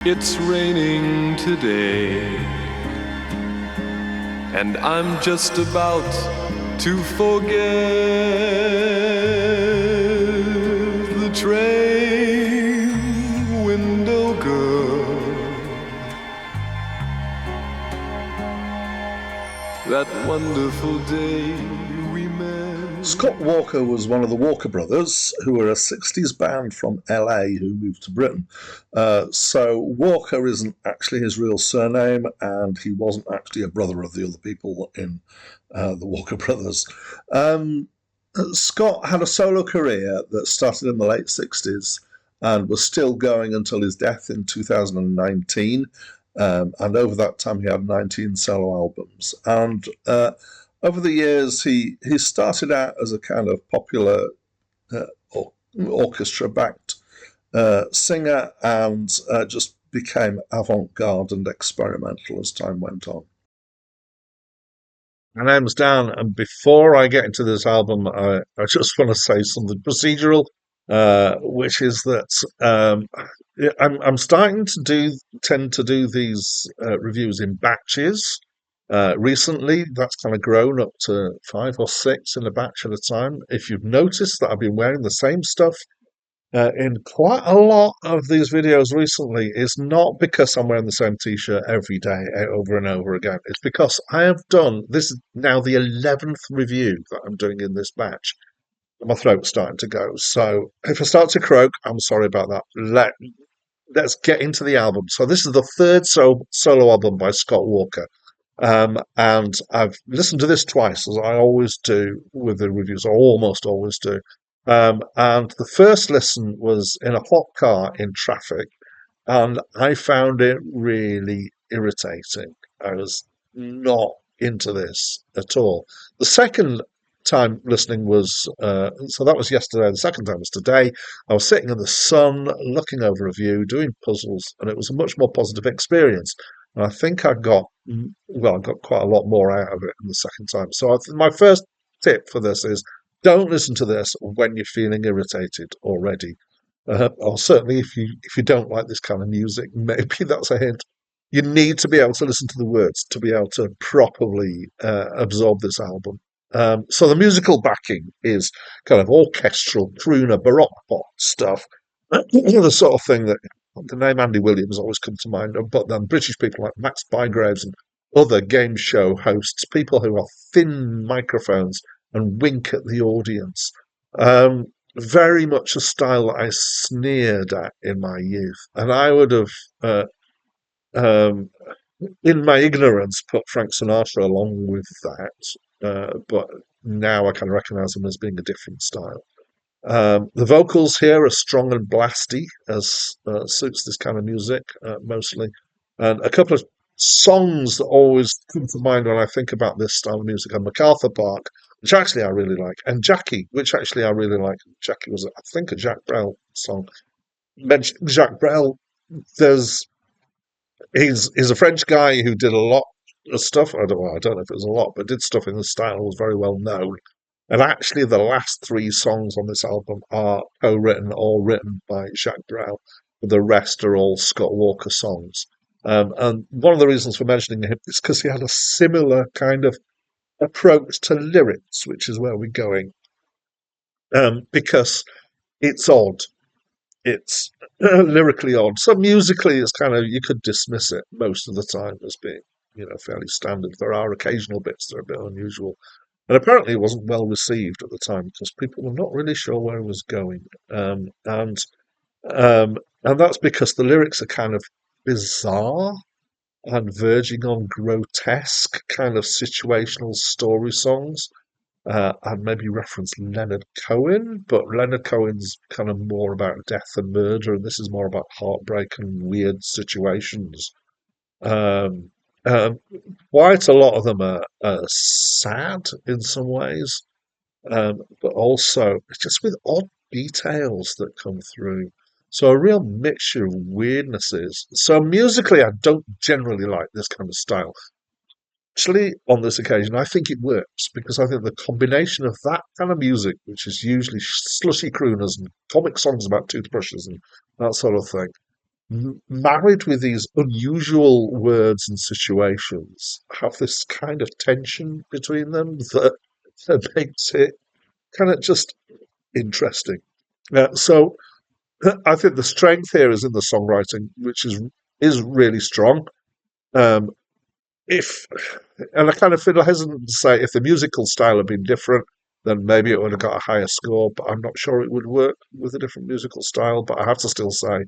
It's raining today, and I'm just about to forget the train window girl, that wonderful day we met. Scott Walker was one of the Walker brothers, who were a 60s band from LA who moved to Britain. So Walker isn't actually his real surname, and he wasn't actually a brother of the other people in the Walker brothers. Scott had a solo career that started in the late 60s and was still going until his death in 2019. And over that time, he had 19 solo albums. And over the years, he started out as a kind of popular orchestra-backed singer, and just became avant-garde and experimental as time went on. My name's Dan, and before I get into this album, I just want to say something procedural, which is that I'm starting to tend to do these reviews in batches. Recently, that's kind of grown up to 5 or 6 in a batch at a time. If you've noticed that I've been wearing the same stuff in quite a lot of these videos recently, it's not because I'm wearing the same t-shirt every day over and over again. It's because I have done, this is now the 11th review that I'm doing in this batch. My throat's starting to go. So if I start to croak, I'm sorry about that. Let's get into the album. So this is the third solo album by Scott Walker. And I've listened to this twice, as I always do with the reviews, I almost always do. And the first listen was in a hot car in traffic, and I found it really irritating. I was not into this at all. The second time listening was, so that was yesterday, the second time was today. I was sitting in the sun, looking over a view, doing puzzles, and it was a much more positive experience. And I think I got quite a lot more out of it in the second time. So my first tip for this is don't listen to this when you're feeling irritated already. Or certainly if you don't like this kind of music, maybe that's a hint. You need to be able to listen to the words to be able to properly absorb this album. So the musical backing is kind of orchestral, crooner, baroque pop stuff. The sort of thing that the name Andy Williams always comes to mind, but then British people like Max Bygraves and other game show hosts, people who have thin microphones and wink at the audience. Very much a style that I sneered at in my youth, and I would have, in my ignorance, put Frank Sinatra along with that. But now I kind of recognise him as being a different style. The vocals here are strong and blasty, as suits this kind of music mostly. And a couple of songs that always come to mind when I think about this style of music are MacArthur Park, which actually I really like, and Jackie, which actually I really like. Jackie was, I think, a Jacques Brel song. Mentioned Jacques Brel, he's a French guy who did a lot of stuff. I don't know if it was a lot, but did stuff in the style, was very well known. And actually, the last 3 songs on this album are co-written or written by Jacques Brel. The rest are all Scott Walker songs. And one of the reasons for mentioning him is because he had a similar kind of approach to lyrics, which is where we're going. Because it's odd. It's lyrically odd. So musically, it's kind of, you could dismiss it most of the time as being, fairly standard. There are occasional bits that are a bit unusual. And apparently it wasn't well received at the time because people were not really sure where it was going. And that's because the lyrics are kind of bizarre and verging on grotesque kind of situational story songs. I'd maybe reference Leonard Cohen, but Leonard Cohen's kind of more about death and murder, and this is more about heartbreak and weird situations. Um, um, Quite a lot of them are sad in some ways, but also just with odd details that come through. So a real mixture of weirdnesses. So musically, I don't generally like this kind of style. Actually, on this occasion, I think it works because I think the combination of that kind of music, which is usually slushy crooners and comic songs about toothbrushes and that sort of thing, married with these unusual words and situations, have this kind of tension between them that makes it kind of just interesting. So I think the strength here is in the songwriting, which is really strong. Um, if and I kind of feel hesitant to say if the musical style had been different, then maybe it would have got a higher score. But I'm not sure it would work with a different musical style. But I have to still say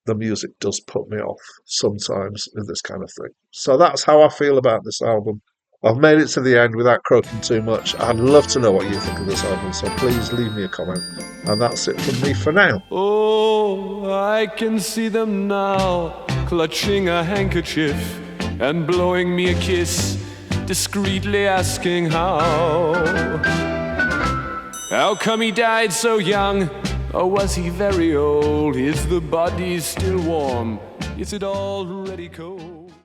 the music does put me off sometimes with this kind of thing. So that's how I feel about this album. I've made it to the end without croaking too much. I'd love to know what you think of this album, so please leave me a comment. And that's it from me for now. Oh, I can see them now, clutching a handkerchief and blowing me a kiss, discreetly asking how. How come he died so young? Or was he very old? Is the body still warm? Is it already cold?